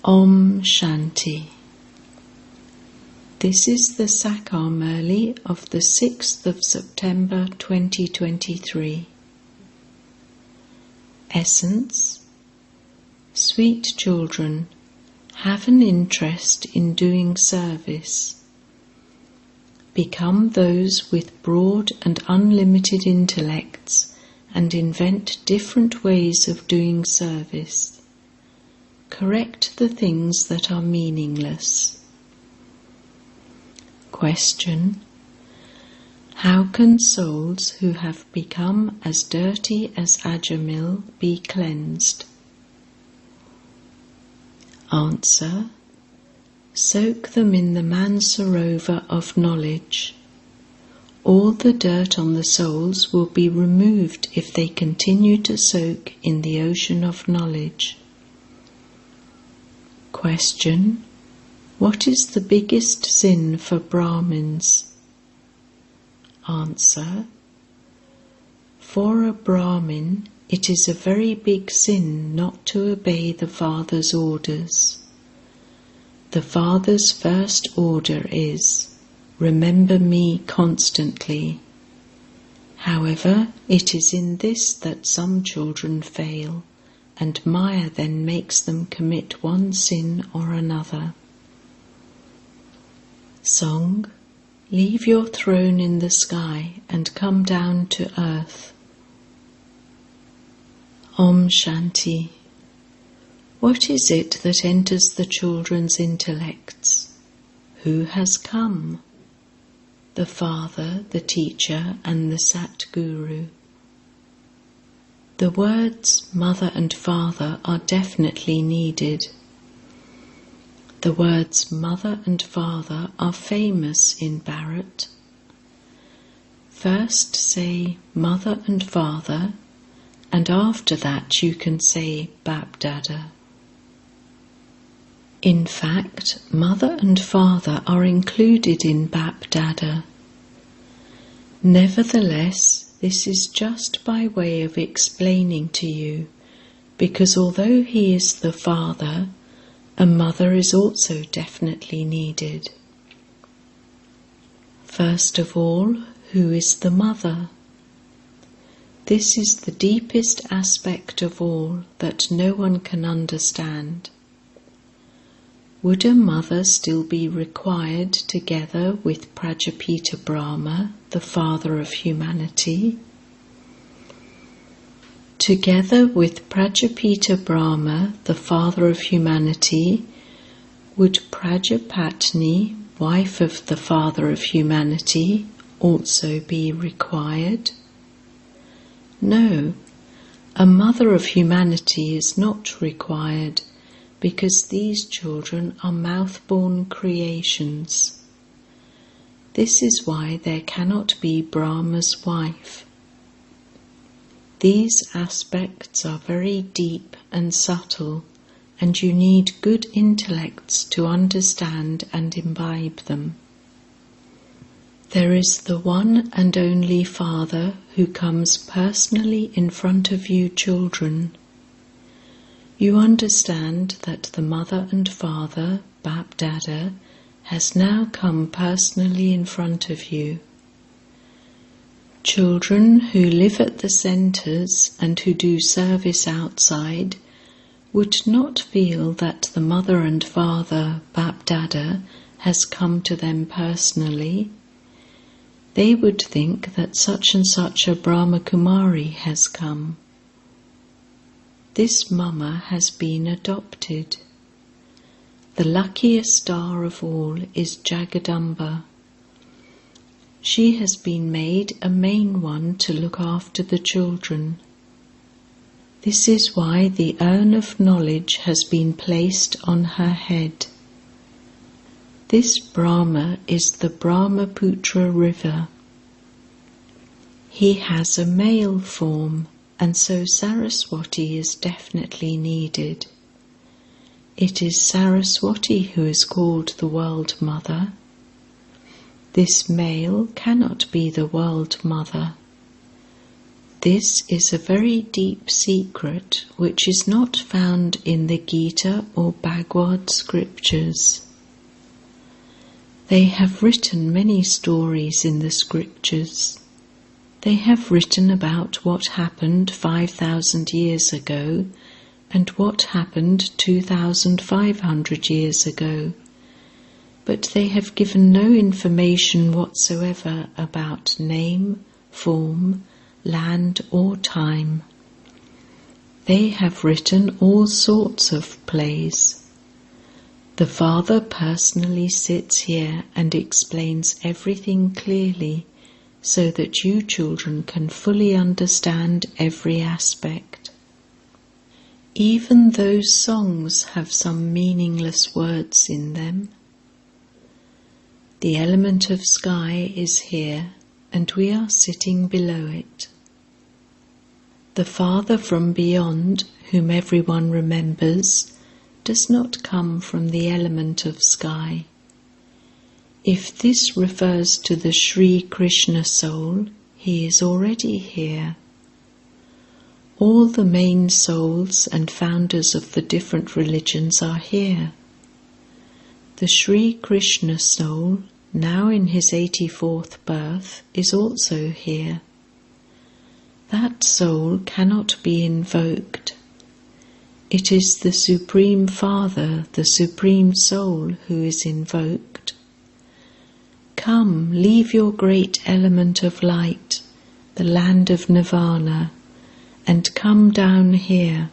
Om Shanti. This is the Sakar MURLI of the 6th of September 2023. Essence: Sweet children, have an interest in doing service. Become those with broad and unlimited intellects and invent different ways of doing service. Correct the things that are meaningless. Question: how can souls who have become as dirty as Ajamil be cleansed? Answer: soak them in the Mansarovar of knowledge. All the dirt on the souls will be removed if they continue to soak in the ocean of knowledge. Question: what is the biggest sin for Brahmins? Answer: for a Brahmin, it is a very big sin not to obey the Father's orders. The Father's first order is, remember me constantly. However, it is in this that some children fail, and Maya then makes them commit one sin or another. Song: leave your throne in the sky and come down to earth. Om Shanti. What is it that enters the children's intellects? Who has come? The Father, the Teacher, and the Satguru. The words Mother and Father are definitely needed. The words Mother and Father are famous in Bharat. First say Mother and Father, and after that you can say Bap Dada. In fact, Mother and Father are included in Bap Dada. Nevertheless, this is just by way of explaining to you, because although he is the Father, a mother is also definitely needed. First of all, who is the mother? This is the deepest aspect of all that no one can understand. Would a mother still be required together with Prajapita Brahma, the father of humanity? Together with Prajapita Brahma, the father of humanity, would Prajapatni, wife of the father of humanity, also be required? No, a mother of humanity is not required, because these children are mouth-born creations. This is why there cannot be Brahma's wife. These aspects are very deep and subtle, and you need good intellects to understand and imbibe them. There is the one and only Father who comes personally in front of you children. You understand that the Mother and Father, Bap Dada, has now come personally in front of you. Children who live at the centres and who do service outside would not feel that the Mother and Father, Bap Dada, has come to them personally. They would think that such and such a Brahma Kumari has come. This Mama has been adopted. The luckiest star of all is Jagadamba. She has been made a main one to look after the children. This is why the urn of knowledge has been placed on her head. This Brahma is the Brahmaputra river. He has a male form, and so Saraswati is definitely needed. It is Saraswati who is called the World Mother. This male cannot be the World Mother. This is a very deep secret which is not found in the Gita or Bhagavad scriptures. They have written many stories in the scriptures. They have written about what happened 5,000 years ago and what happened 2,500 years ago, but they have given no information whatsoever about name, form, land or time. They have written all sorts of plays. The Father personally sits here and explains everything clearly so that you children can fully understand every aspect. Even those songs have some meaningless words in them. The element of sky is here, and we are sitting below it. The Father from beyond, whom everyone remembers, does not come from the element of sky. If this refers to the Sri Krishna soul, he is already here. All the main souls and founders of the different religions are here. The Sri Krishna soul, now in his 84th birth, is also here. That soul cannot be invoked. It is the Supreme Father, the Supreme Soul, who is invoked. Come, leave your great element of light, the land of Nirvana, and come down here.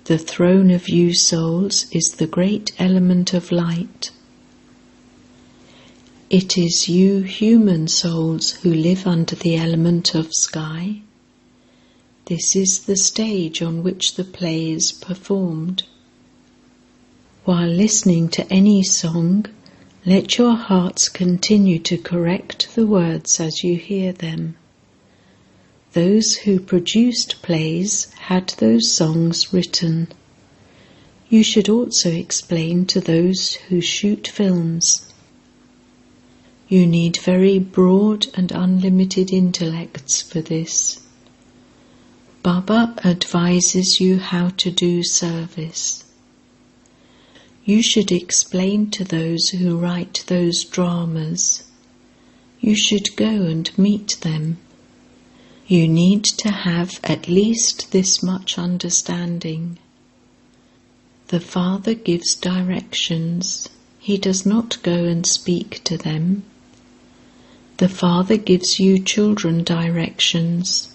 The throne of you souls is the great element of light. It is you human souls who live under the element of sky. This is the stage on which the play is performed. While listening to any song, let your hearts continue to correct the words as you hear them. Those who produced plays had those songs written. You should also explain to those who shoot films. You need very broad and unlimited intellects for this. Baba advises you how to do service. You should explain to those who write those dramas. You should go and meet them. You need to have at least this much understanding. The Father gives directions. He does not go and speak to them. The Father gives you children directions.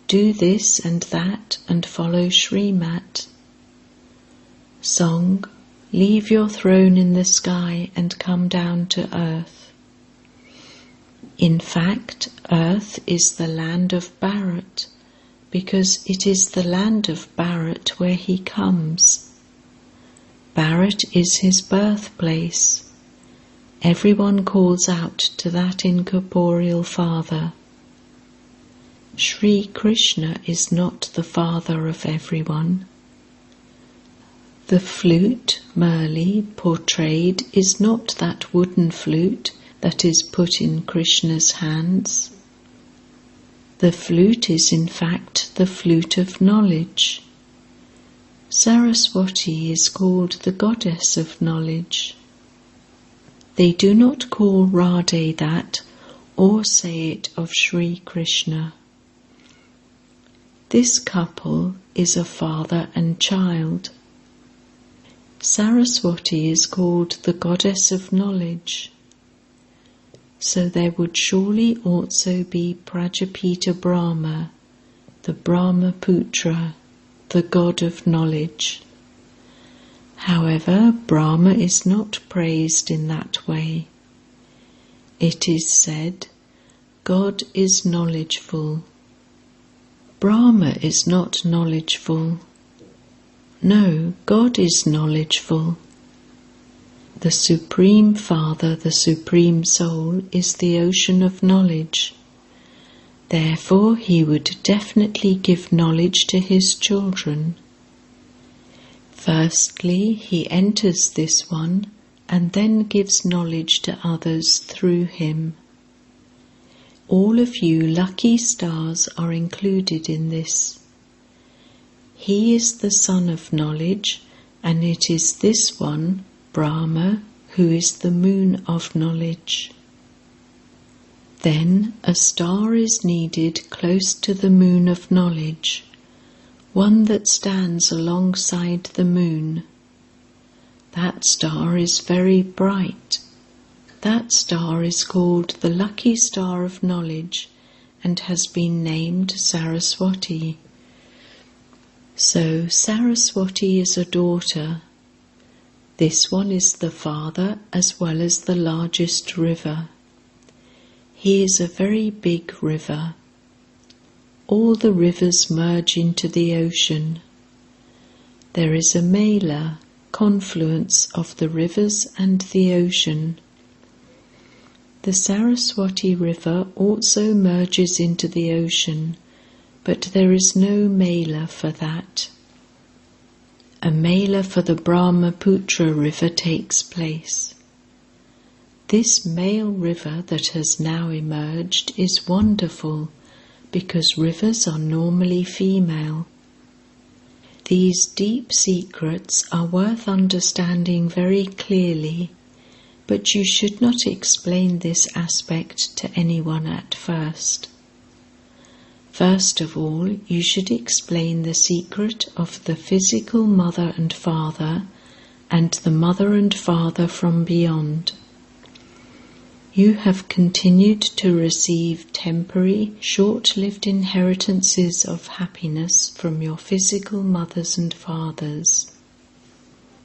Do this and that and follow Srimat. Song, leave your throne in the sky and come down to earth. In fact, earth is the land of Bharat, because it is the land of Bharat where he comes. Bharat is his birthplace. Everyone calls out to that incorporeal Father. Sri Krishna is not the father of everyone. The flute, MURLI, portrayed is not that wooden flute that is put in Krishna's hands. The flute is in fact the flute of knowledge. Saraswati is called the goddess of knowledge. They do not call Radhe that or say it of Sri Krishna. This couple is a father and child. Saraswati is called the goddess of knowledge. So there would surely also be Prajapita Brahma, the Brahma Putra, the god of knowledge. However, Brahma is not praised in that way. It is said, God is knowledgeful. Brahma is not knowledgeful. No, God is knowledgeful. The Supreme Father, the Supreme Soul, is the ocean of knowledge. Therefore, he would definitely give knowledge to his children. Firstly, he enters this one and then gives knowledge to others through him. All of you lucky stars are included in this. He is the sun of knowledge, and it is this one, Brahma, who is the moon of knowledge. Then a star is needed close to the moon of knowledge, one that stands alongside the moon. That star is very bright. That star is called the lucky star of knowledge and has been named Saraswati. So Saraswati is a daughter. This one is the father as well as the largest river. He is a very big river. All the rivers merge into the ocean. There is a mela, confluence of the rivers and the ocean. The Saraswati River also merges into the ocean, but there is no mela for that. A mela for the Brahmaputra River takes place. This male river that has now emerged is wonderful because rivers are normally female. These deep secrets are worth understanding very clearly, but you should not explain this aspect to anyone at first. First of all, you should explain the secret of the physical mother and father and the mother and father from beyond. You have continued to receive temporary, short-lived inheritances of happiness from your physical mothers and fathers.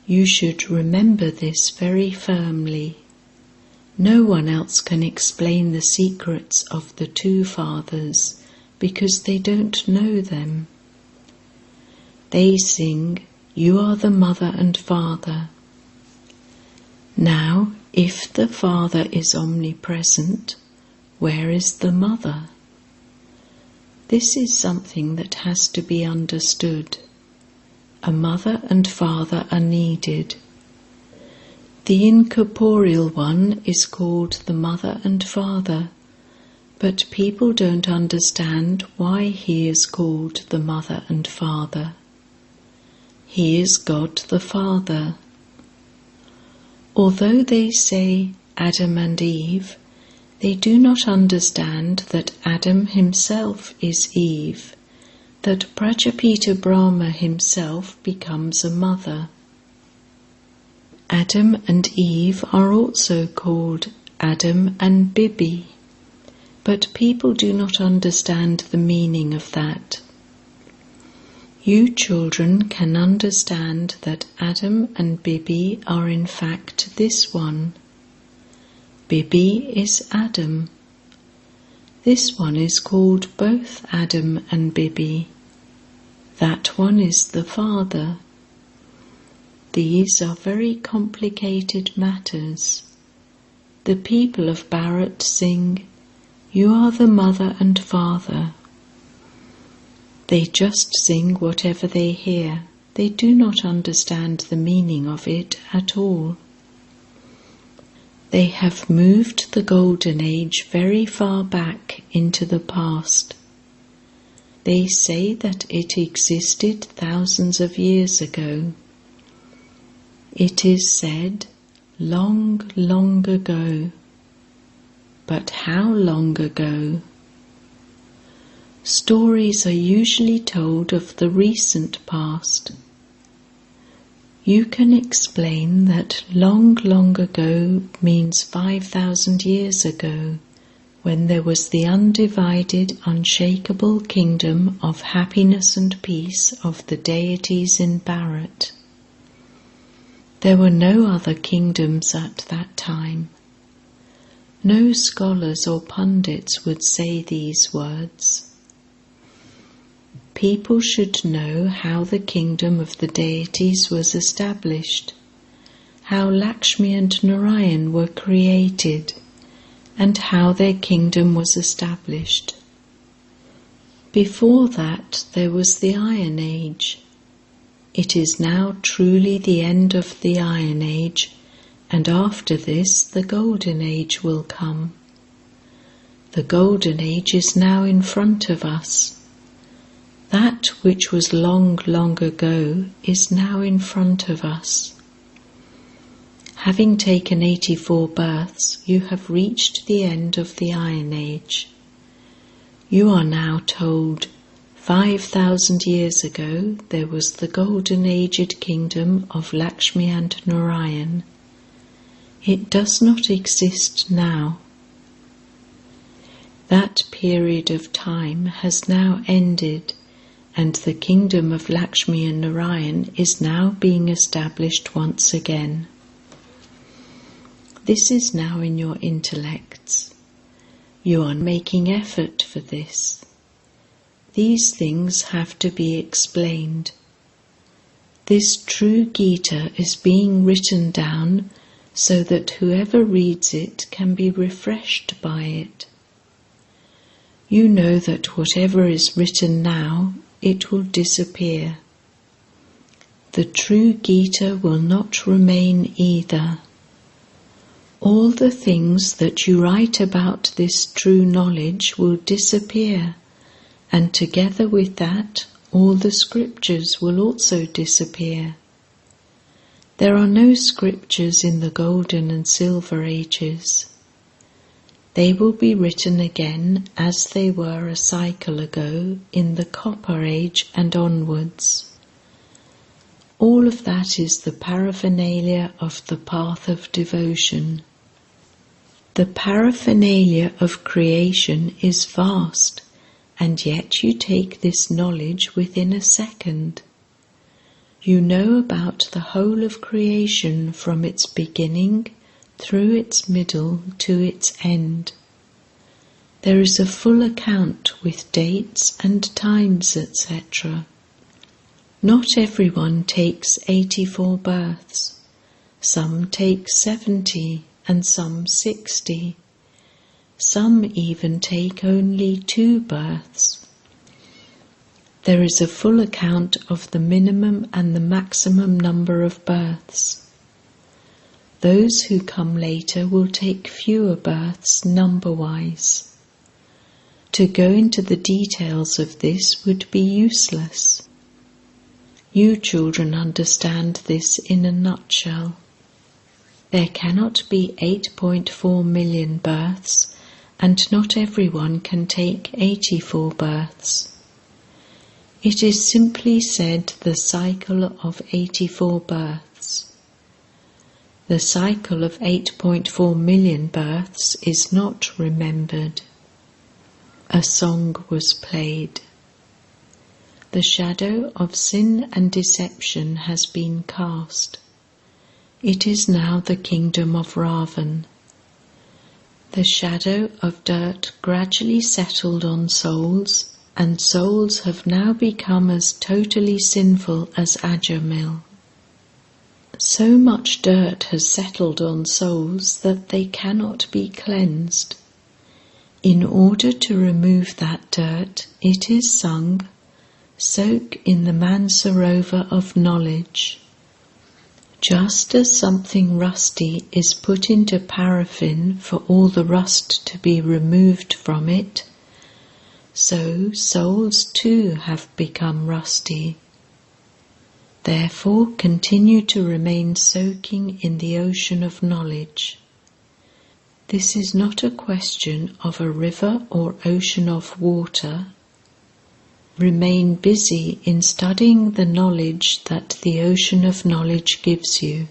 You should remember this very firmly. No one else can explain the secrets of the two fathers because they don't know them. They sing, "You are the mother and father." Now, if the father is omnipresent, where is the mother? This is something that has to be understood. A mother and father are needed. The incorporeal one is called the mother and father, but people don't understand why he is called the mother and father. He is God the Father. Although they say Adam and Eve, they do not understand that Adam himself is Eve, that Prajapita Brahma himself becomes a mother. Adam and Eve are also called Adam and Bibi, but people do not understand the meaning of that. You children can understand that Adam and Bibi are in fact this one. Bibi is Adam. This one is called both Adam and Bibi. That one is the father. These are very complicated matters. The people of Bharat sing, "You are the mother and father." They just sing whatever they hear. They do not understand the meaning of it at all. They have moved the golden age very far back into the past. They say that it existed thousands of years ago. It is said, long, long ago. But how long ago? Stories are usually told of the recent past. You can explain that long, long ago means 5,000 years ago, when there was the undivided, unshakable kingdom of happiness and peace of the deities in Bharat. There were no other kingdoms at that time. No scholars or pundits would say these words. People should know how the kingdom of the deities was established, how Lakshmi and Narayan were created, and how their kingdom was established. Before that, there was the Iron Age. It is now truly the end of the Iron Age, and after this the Golden Age will come. The golden age is now in front of us. That which was long, long ago is now in front of us. Having taken 84 births, you have reached the end of the Iron Age. You are now told, 5,000 years ago there was the golden aged kingdom of Lakshmi and Narayan. It does not exist now. That period of time has now ended, and the kingdom of Lakshmi and Narayan is now being established once again. This is now in your intellects. You are making effort for this. These things have to be explained. This true Gita is being written down so that whoever reads it can be refreshed by it. You know that whatever is written now, it will disappear. The true Gita will not remain either. All the things that you write about this true knowledge will disappear, and together with that, all the scriptures will also disappear. There are no scriptures in the golden and silver ages. They will be written again as they were a cycle ago in the Copper Age and onwards. All of that is the paraphernalia of the path of devotion. The paraphernalia of creation is vast, and yet you take this knowledge within a second. You know about the whole of creation from its beginning through its middle to its end. There is a full account with dates and times, etc. Not everyone takes 84 births. Some take 70 and some 60. Some even take only 2 births. There is a full account of the minimum and the maximum number of births. Those who come later will take fewer births number-wise. To go into the details of this would be useless. You children understand this in a nutshell. There cannot be 8.4 million births, and not everyone can take 84 births. It is simply said the cycle of 84 births. The cycle of 8.4 million births is not remembered. A song was played. The shadow of sin and deception has been cast. It is now the kingdom of Ravan. The shadow of dirt gradually settled on souls, and souls have now become as totally sinful as Ajamil. So much dirt has settled on souls that they cannot be cleansed. In order to remove that dirt, it is sung, "Soak in the Mansarovar of knowledge." Just as something rusty is put into paraffin for all the rust to be removed from it, so souls too have become rusty. Therefore, continue to remain soaking in the ocean of knowledge. This is not a question of a river or ocean of water. Remain busy in studying the knowledge that the ocean of knowledge gives you.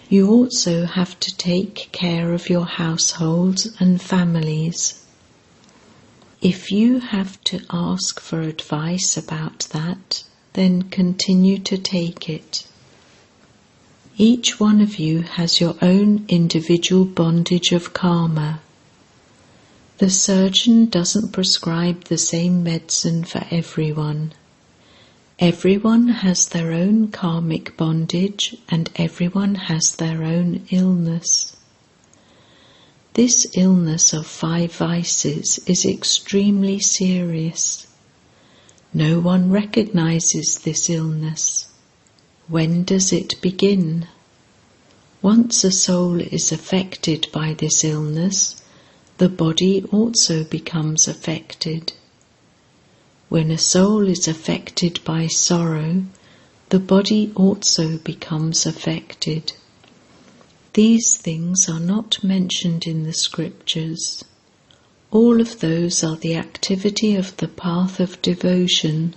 You also have to take care of your households and families. If you have to ask for advice about that, then continue to take it. Each one of you has your own individual bondage of karma. The surgeon doesn't prescribe the same medicine for everyone. Everyone has their own karmic bondage, and everyone has their own illness. This illness of 5 vices is extremely serious. No one recognizes this illness. When does it begin? Once a soul is affected by this illness, the body also becomes affected. When a soul is affected by sorrow, the body also becomes affected. These things are not mentioned in the scriptures. All of those are the activity of the path of devotion.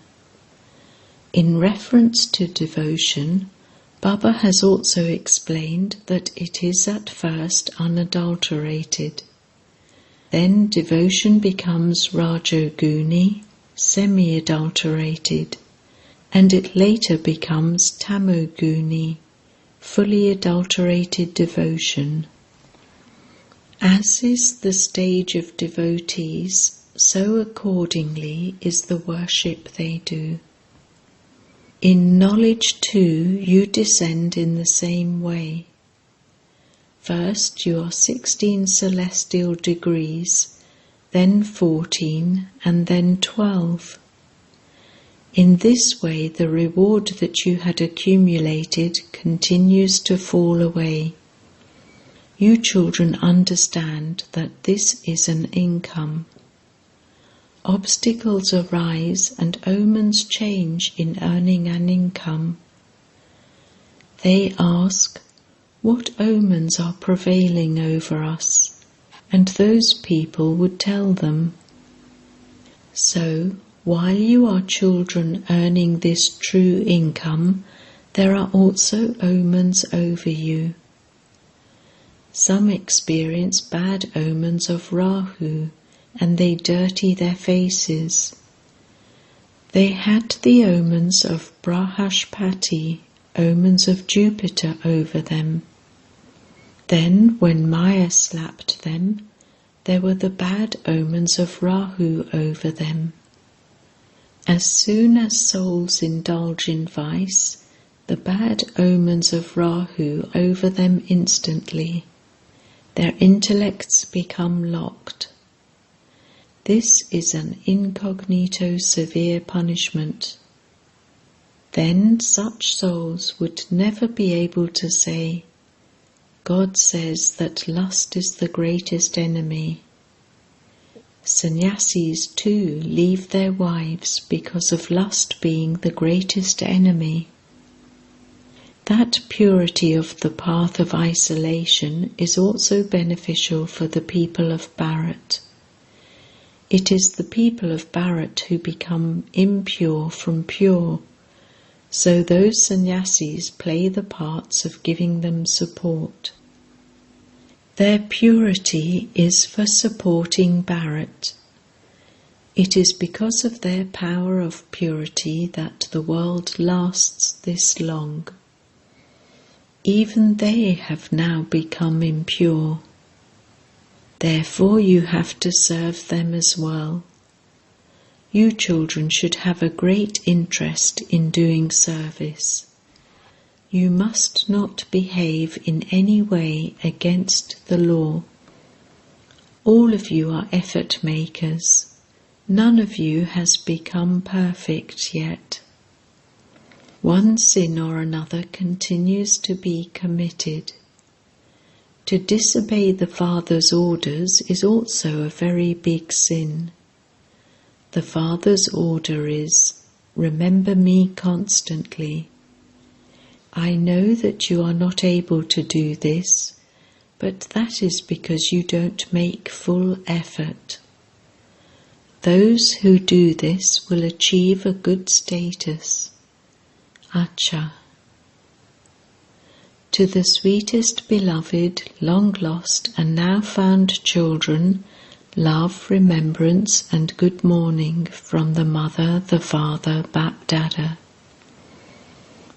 In reference to devotion, Baba has also explained that it is at first unadulterated. Then devotion becomes Rajoguni, semi-adulterated, and it later becomes Tamoguni, fully adulterated devotion. As is the stage of devotees, so accordingly is the worship they do. In knowledge too you descend in the same way. First you are 16 celestial degrees, then 14, and then 12. In this way the reward that you had accumulated continues to fall away. You children understand that this is an income. Obstacles arise and omens change in earning an income. They ask, what omens are prevailing over us? And those people would tell them. So, while you are children earning this true income, there are also omens over you. Some experience bad omens of Rahu, and they dirty their faces. They had the omens of Brahaspati, omens of Jupiter over them. Then, when Maya slapped them, there were the bad omens of Rahu over them. As soon as souls indulge in vice, the bad omens of Rahu over them instantly. Their intellects become locked. This is an incognito severe punishment. Then such souls would never be able to say, God says that lust is the greatest enemy. Sannyasis too leave their wives because of lust being the greatest enemy. That purity of the path of isolation is also beneficial for the people of Bharat. It is the people of Bharat who become impure from pure, so those sannyasis play the parts of giving them support. Their purity is for supporting Bharat. It is because of their power of purity that the world lasts this long. Even they have now become impure. Therefore you have to serve them as well. You children should have a great interest in doing service. You must not behave in any way against the law. All of you are effort makers. None of you has become perfect yet. One sin or another continues to be committed. To disobey the Father's orders is also a very big sin. The Father's order is, remember me constantly. I know that you are not able to do this, but that is because you don't make full effort. Those who do this will achieve a good status. Acha. To the sweetest beloved, long lost and now found children, love, remembrance and good morning from the Mother, the Father, Bap Dada.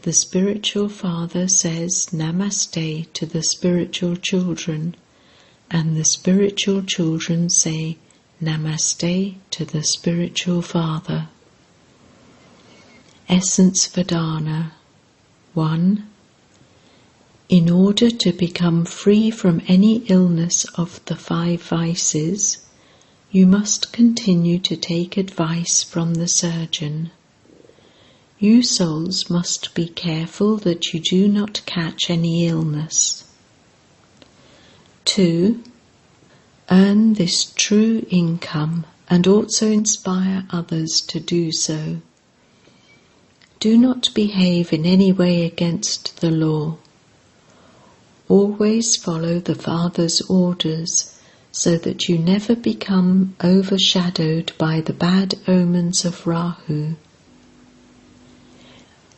The spiritual father says Namaste to the spiritual children, and the spiritual children say Namaste to the spiritual father. Essence Vedana 1. In order to become free from any illness of the 5 vices, you must continue to take advice from the surgeon. You souls must be careful that you do not catch any illness. 2. Earn this true income and also inspire others to do so. Do not behave in any way against the law. Always follow the Father's orders so that you never become overshadowed by the bad omens of Rahu.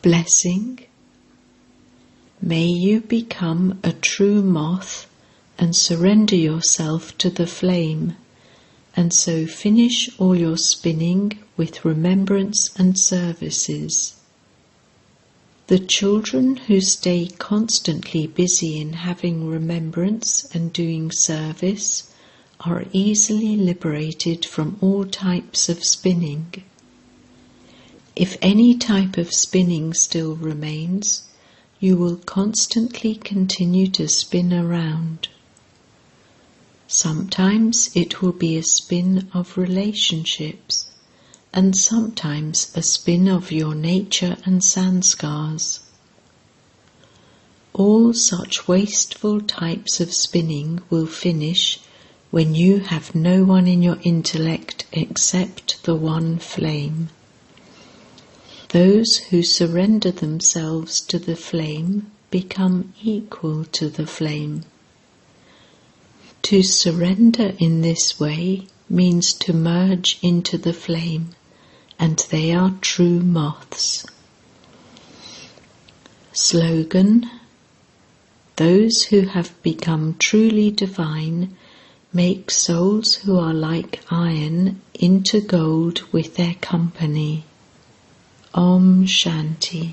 Blessing. May you become a true moth and surrender yourself to the flame, and so finish all your spinning with remembrance and services. The children who stay constantly busy in having remembrance and doing service are easily liberated from all types of spinning. If any type of spinning still remains, you will constantly continue to spin around. Sometimes it will be a spin of relationships, and sometimes a spin of your nature and sanskars. All such wasteful types of spinning will finish when you have no one in your intellect except the one flame. Those who surrender themselves to the flame become equal to the flame. To surrender in this way means to merge into the flame, and they are true moths. Slogan: those who have become truly divine make souls who are like iron into gold with their company. Om Shanti.